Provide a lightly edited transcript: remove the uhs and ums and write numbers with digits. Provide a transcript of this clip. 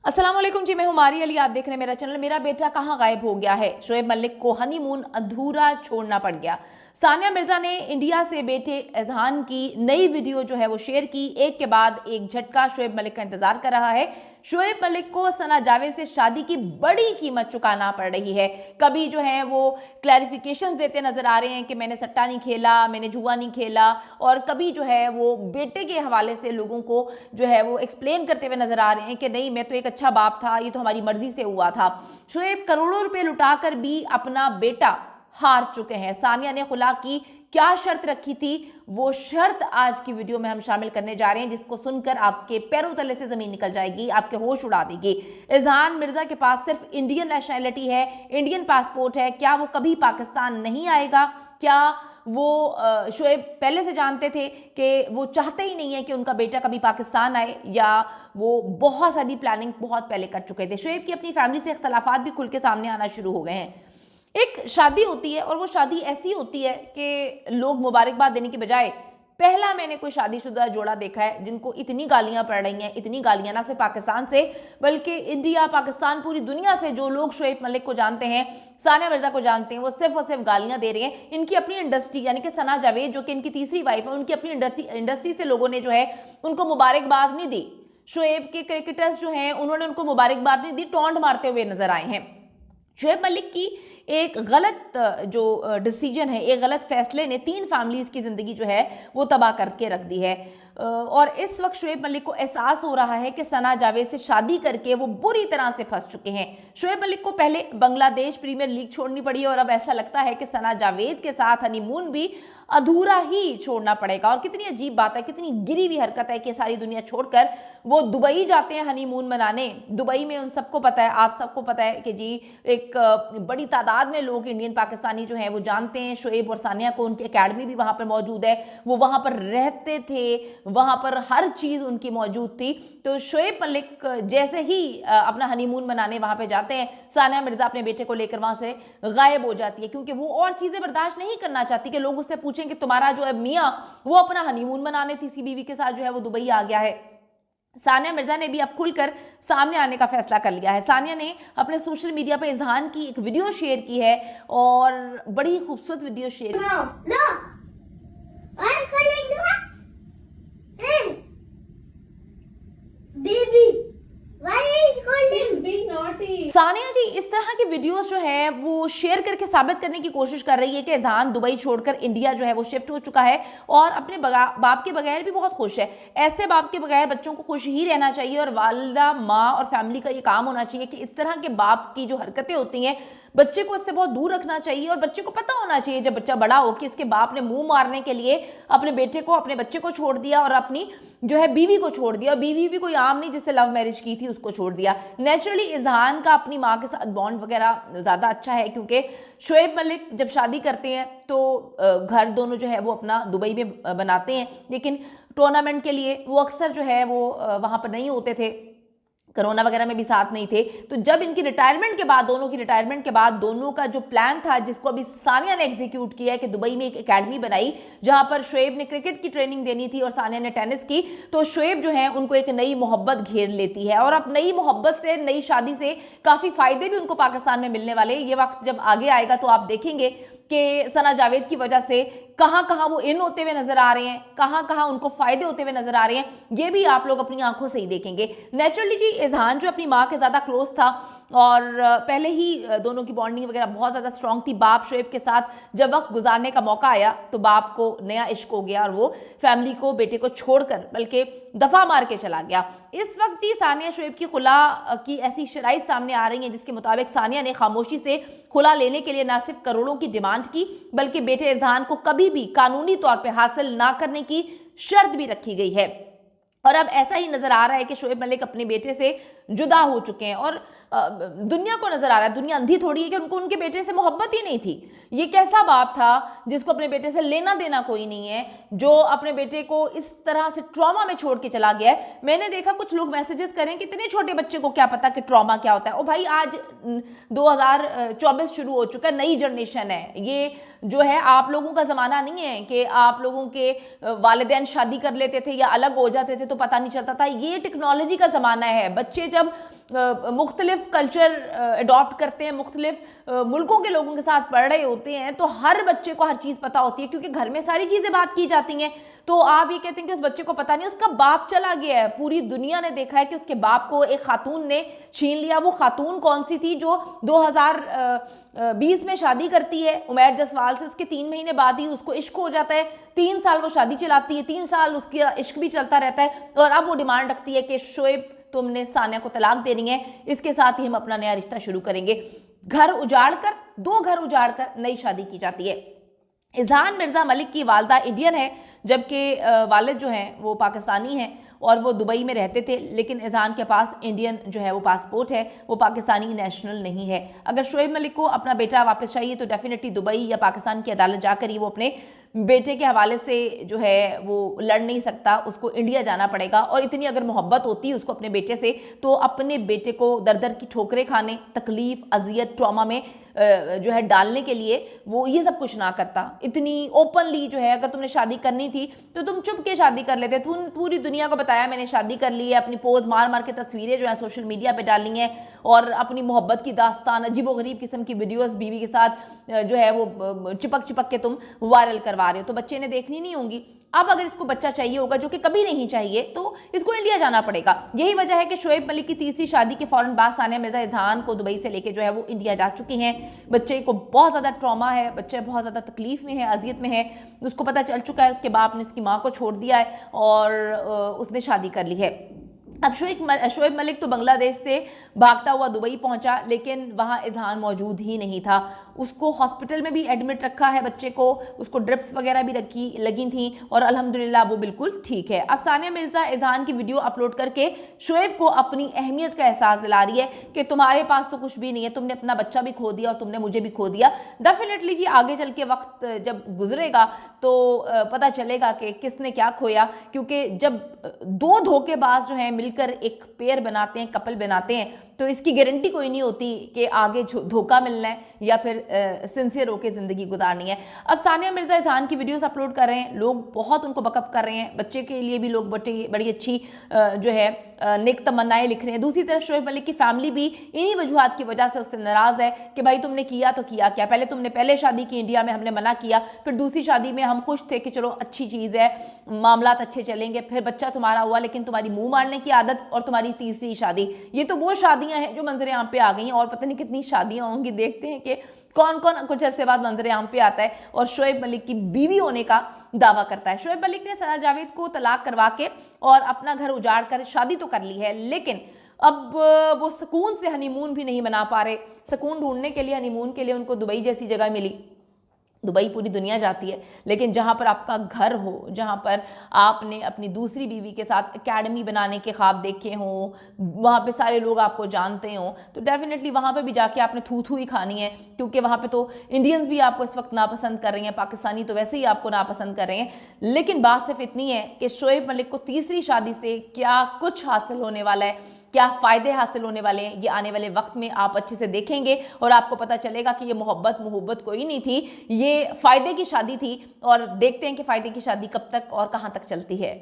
अस्सलाम वालेकुम जी, मैं हूं मारी अली। आप देख रहे हैं मेरा चैनल। मेरा बेटा कहां गायब हो गया है। शोएब मलिक को हनीमून अधूरा छोड़ना पड़ गया। सानिया मिर्जा ने इंडिया से बेटे एजहान की नई वीडियो जो है वो शेयर की। एक के बाद एक झटका शोएब मलिक का इंतजार कर रहा है। शोएब मलिक को सना जावेद से शादी की बड़ी कीमत चुकाना पड़ रही है। कभी जो है वो क्लैरिफिकेशंस देते नजर आ रहे हैं कि मैंने सट्टा नहीं खेला, मैंने जुआ नहीं खेला, और कभी जो है वो बेटे के हवाले से लोगों को जो है वो एक्सप्लेन करते हुए नजर आ रहे हैं कि नहीं, मैं तो एक अच्छा बाप था, ये तो हमारी मर्जी से हुआ था। शोएब करोड़ों रुपए लुटाकर भी अपना बेटा हार चुके हैं। सानिया ने खुला की क्या शर्त रखी थी, वो शर्त आज की वीडियो में हम शामिल करने जा रहे हैं, जिसको सुनकर आपके पैरों तले से जमीन निकल जाएगी, आपके होश उड़ा देगी। एजहान मिर्जा के पास सिर्फ इंडियन नेशनैलिटी है, इंडियन पासपोर्ट है। क्या वो कभी पाकिस्तान नहीं आएगा? क्या वो शोएब पहले से जानते थे कि वो चाहते ही नहीं है कि उनका बेटा कभी पाकिस्तान आए, या वो बहुत सारी प्लानिंग बहुत पहले कर चुके थे? शोएब की अपनी फैमिली से इख्तलाफात भी खुल के सामने आना शुरू हो गए हैं। एक शादी होती है और वो शादी ऐसी होती है कि लोग मुबारकबाद देने की बजाय, पहला मैंने कोई शादीशुदा जोड़ा देखा है जिनको इतनी गालियां पड़ रही हैं, इतनी गालियां ना सिर्फ पाकिस्तान से बल्कि इंडिया, पाकिस्तान, पूरी दुनिया से जो लोग शोएब मलिक को जानते हैं, सानिया मिर्जा को जानते हैं, वो सिर्फ और सिर्फ गालियां दे रहे हैं। इनकी अपनी इंडस्ट्री यानी कि सना जावेद जो कि इनकी तीसरी वाइफ है, उनकी अपनी इंडस्ट्री से लोगों ने जो है उनको मुबारकबाद नहीं दी। शोएब के क्रिकेटर्स जो हैं उन्होंने उनको मुबारकबाद नहीं दी, टॉन्ट मारते हुए नजर आए हैं। शोएब मलिक की एक गलत जो डिसीजन है, एक गलत फैसले ने 3 फैमिलीज की जिंदगी जो है वो तबाह करके रख दी है। और इस वक्त शोएब मलिक को एहसास हो रहा है कि सना जावेद से शादी करके वो बुरी तरह से फंस चुके हैं। शोएब मलिक को पहले बांग्लादेश प्रीमियर लीग छोड़नी पड़ी और अब ऐसा लगता है कि सना जावेद के साथ हनीमून भी अधूरा ही छोड़ना पड़ेगा। और कितनी अजीब बात है, कितनी गिरी हुई हरकत है कि सारी दुनिया छोड़कर वो दुबई जाते हैं हनीमून मनाने। दुबई में उन सबको पता है, आप सबको पता है कि जी एक बड़ी तादाद में लोग इंडियन पाकिस्तानी जो हैं वो जानते हैं शोएब और सानिया को। उनकी एकेडमी भी वहाँ पर मौजूद है, वो वहाँ पर रहते थे, वहाँ पर हर चीज़ उनकी मौजूद थी। तो शोएब मलिक जैसे ही अपना हनीमून मनाने वहाँ पे जाते हैं, सानिया मिर्जा अपने बेटे को लेकर वहाँ से गायब हो जाती है, क्योंकि वो और चीज़ें बर्दाश्त नहीं करना चाहती कि लोग उससे पूछें कि तुम्हारा जो है मियाँ वो अपना हनीमून मनाने तीसरी बीवी के साथ जो है वो दुबई आ गया है। सानिया मिर्जा ने भी अब खुलकर सामने आने का फैसला कर लिया है। सानिया ने अपने सोशल मीडिया पर एजहान की एक वीडियो शेयर की है और बड़ी खूबसूरत वीडियो शेयर सानिया जी इस तरह की वीडियोस जो है वो शेयर करके साबित करने की कोशिश कर रही है कि एजहान दुबई छोड़कर इंडिया जो है वो शिफ्ट हो चुका है और अपने बाप के बगैर भी बहुत खुश है। ऐसे बाप के बगैर बच्चों को खुश ही रहना चाहिए और वालिदा, माँ और फैमिली का ये काम होना चाहिए कि इस तरह के बाप की जो हरकतें होती हैं बच्चे को इससे बहुत दूर रखना चाहिए। और बच्चे को पता होना चाहिए जब बच्चा बड़ा हो कि उसके बाप ने मुंह मारने के लिए अपने बेटे को, अपने बच्चे को छोड़ दिया और अपनी जो है बीवी को छोड़ दिया। बीवी भी कोई आम नहीं जिससे लव मैरिज की थी, उसको छोड़ दिया। नेचुरली एजहान का अपनी माँ के साथ बॉन्ड वगैरह ज़्यादा अच्छा है, क्योंकि शोएब मलिक जब शादी करते हैं तो घर दोनों जो है वो अपना दुबई में बनाते हैं, लेकिन टूर्नामेंट के लिए वो अक्सर जो है वो वहाँ पर नहीं होते थे, कोरोना वगैरह में भी साथ नहीं थे। तो जब इनकी रिटायरमेंट के बाद, दोनों की रिटायरमेंट के बाद, दोनों का जो प्लान था जिसको अभी सानिया ने एग्जीक्यूट किया है कि दुबई में एक एकेडमी बनाई जहां पर शोएब ने क्रिकेट की ट्रेनिंग देनी थी और सानिया ने टेनिस की। तो शोएब जो है उनको एक नई मोहब्बत घेर लेती है और अब नई मोहब्बत से, नई शादी से काफ़ी फायदे भी उनको पाकिस्तान में मिलने वाले। ये वक्त जब आगे आएगा तो आप देखेंगे कि सना जावेद की वजह से कहां कहां वो इन होते हुए नजर आ रहे हैं, कहां कहां उनको फायदे होते हुए नजर आ रहे हैं, ये भी आप लोग अपनी आंखों से ही देखेंगे। नेचुरली जी एजहान जो अपनी माँ के ज़्यादा क्लोज था और पहले ही दोनों की बॉन्डिंग वगैरह बहुत ज़्यादा स्ट्रांग थी। बाप शोएब के साथ जब वक्त गुजारने का मौका आया तो बाप को नया इश्क हो गया और वो फैमिली को, बेटे को छोड़कर बल्कि दफा मार के चला गया। इस वक्त जी सानिया शोएब की खुला की ऐसी शराइत सामने आ रही हैं जिसके मुताबिक सानिया ने खामोशी से खुला लेने के लिए ना सिर्फ करोड़ों की डिमांड की बल्कि बेटे एजहान को कभी भी कानूनी तौर पर हासिल ना करने की शर्त भी रखी गई है। और अब ऐसा ही नजर आ रहा है कि शोएब मलिक अपने बेटे से जुदा हो चुके हैं और दुनिया को नजर आ रहा है, दुनिया अंधी थोड़ी है कि उनको उनके बेटे से मोहब्बत ही नहीं थी। ये कैसा बाप था जिसको अपने बेटे से लेना देना कोई नहीं है, जो अपने बेटे को इस तरह से ट्रॉमा में छोड़ के चला गया है। मैंने देखा कुछ लोग मैसेजेस करें कि इतने छोटे बच्चे को क्या पता कि ट्रॉमा क्या होता है। ओ भाई, आज 2024 शुरू हो चुका है, नई जनरेशन है। ये जो है आप लोगों का ज़माना नहीं है कि आप लोगों के वालिदैन शादी कर लेते थे या अलग हो जाते थे तो पता नहीं चलता था। ये टेक्नोलॉजी का ज़माना है। बच्चे जब मुख्तलिफ कल्चर अडॉप्ट करते हैं, मुख्तलिफ मुल्कों के लोगों के साथ पढ़ रहे होते हैं, तो हर बच्चे को हर चीज़ पता होती है क्योंकि घर में सारी चीज़ें बात की जाती हैं। तो आप ये कहते हैं कि उस बच्चे को पता नहीं, उसका बाप चला गया है। पूरी दुनिया ने देखा है कि उसके बाप को एक खातून ने छीन लिया। वो खातून कौन सी थी जो 2020 में शादी करती है उमैर जसवाल से, उसके 3 महीने बाद ही उसको इश्क हो जाता है। 3 साल वो शादी चलाती है, 3 साल उसका इश्क भी चलता रहता है और अब वो डिमांड रखती है कि शोएब तुमने सानिया को तलाक देनी है, इसके साथ ही हम अपना नया रिश्ता शुरू करेंगे। घर उजाड़ कर, 2 घर उजाड़ कर नई शादी की जाती है। इज़हान मिर्ज़ा मलिक की वालदा इंडियन है जबकि वालिद जो हैं वो पाकिस्तानी हैं और वो दुबई में रहते थे, लेकिन इज़हान के पास इंडियन जो है वो पासपोर्ट है, वो पाकिस्तानी नेशनल नहीं है। अगर शोएब मलिक को अपना बेटा वापस चाहिए तो डेफिनेटली दुबई या पाकिस्तान की अदालत जाकर ही वो अपने बेटे के हवाले से जो है वो लड़ नहीं सकता, उसको इंडिया जाना पड़ेगा। और इतनी अगर मोहब्बत होती है उसको अपने बेटे से तो अपने बेटे को दर दर की ठोकरें खाने, तकलीफ, अजियत, ट्रॉमा में जो है डालने के लिए वो ये सब कुछ ना करता। इतनी ओपनली जो है अगर तुमने शादी करनी थी तो तुम चुप के शादी कर लेते। तुम पूरी दुनिया को बताया मैंने शादी कर ली है, अपनी पोज मार मार के तस्वीरें जो है सोशल मीडिया पे डाली हैं और अपनी मोहब्बत की दास्तान, अजीबोगरीब किस्म की वीडियोस बीवी के साथ जो है वो चिपक चिपक के तुम वायरल करवा रहे हो, तो बच्चे ने देखनी नहीं होंगी। अब अगर इसको बच्चा चाहिए होगा जो कि कभी नहीं चाहिए तो इसको इंडिया जाना पड़ेगा। यही वजह है कि शोएब मलिक की तीसरी शादी के फौरन बाद सानिया मिर्जा इज़हान को दुबई से लेके जो है वो इंडिया जा चुकी हैं। बच्चे को बहुत ज़्यादा ट्रॉमा है, बच्चे बहुत ज़्यादा तकलीफ में है, अजियत में है। उसको पता चल चुका है उसके बाप ने उसकी माँ को छोड़ दिया है और उसने शादी कर ली है। अब शोएब मलिक तो बांग्लादेश से भागता हुआ दुबई पहुंचा, लेकिन वहां इज़हान मौजूद ही नहीं था। उसको हॉस्पिटल में भी एडमिट रखा है बच्चे को, उसको ड्रिप्स वगैरह भी लगी थी और अल्हम्दुलिल्लाह वो बिल्कुल ठीक है। अब सानिया मिर्जा इज़हान की वीडियो अपलोड करके शोएब को अपनी अहमियत का एहसास दिला रही है कि तुम्हारे पास तो कुछ भी नहीं है, तुमने अपना बच्चा भी खो दिया और तुमने मुझे भी खो दिया। डेफिनेटली जी आगे चल के वक्त जब गुजरेगा तो पता चलेगा कि किसने क्या खोया, क्योंकि जब 2 धोखेबाज जो हैं मिलकर एक पेयर बनाते हैं, कपल बनाते हैं, तो इसकी गारंटी कोई नहीं होती कि आगे धोखा मिलना है या फिर सिंसियर होकर ज़िंदगी गुजारनी है। अब सानिया मिर्जा इज़हान की वीडियोस अपलोड कर रहे हैं, लोग बहुत उनको बकअप कर रहे हैं, बच्चे के लिए भी लोग बड़ी अच्छी जो है नेक तमन्नाएं लिख रहे हैं। दूसरी तरफ शोएब मलिक की फैमिली भी इन्हीं वजूहात की वजह से उससे नाराज़ है कि भाई तुमने किया तो किया क्या, पहले शादी की इंडिया में, हमने मना किया, फिर दूसरी शादी में हम खुश थे कि चलो अच्छी चीज़ है, मामलात अच्छे चलेंगे, फिर बच्चा तुम्हारा हुआ, लेकिन तुम्हारी मुंह मारने की आदत और तुम्हारी तीसरी शादी, ये तो वो शादियां हैं जो मंजर आम पे आ गई हैं और पता नहीं कितनी शादियां होंगी। देखते हैं कि कौन कौन कुछ अरसे बाद मंजर आम पे आता है और शोएब मलिक की बीवी होने का दावा करता है। शोएब मलिक ने सना जावेद को तलाक करवा के और अपना घर उजाड़ कर शादी तो कर ली है, लेकिन अब वो सुकून से हनीमून भी नहीं मना पा रहे। सुकून ढूंढने के लिए, हनीमून के लिए उनको दुबई जैसी जगह मिली। दुबई पूरी दुनिया जाती है, लेकिन जहाँ पर आपका घर हो, जहाँ पर आपने अपनी दूसरी बीवी के साथ एकेडमी बनाने के ख्वाब देखे हों, वहाँ पे सारे लोग आपको जानते हों, तो डेफिनेटली वहाँ पे भी जाके आपने थू थू ही खानी है, क्योंकि वहाँ पे तो इंडियंस भी आपको इस वक्त नापसंद कर रही हैं, पाकिस्तानी तो वैसे ही आपको नापसंद कर रहे हैं। लेकिन बात सिर्फ इतनी है कि शोएब मलिक को तीसरी शादी से क्या कुछ हासिल होने वाला है, क्या फ़ायदे हासिल होने वाले हैं, ये आने वाले वक्त में आप अच्छे से देखेंगे और आपको पता चलेगा कि ये मोहब्बत कोई नहीं थी, ये फ़ायदे की शादी थी। और देखते हैं कि फ़ायदे की शादी कब तक और कहाँ तक चलती है।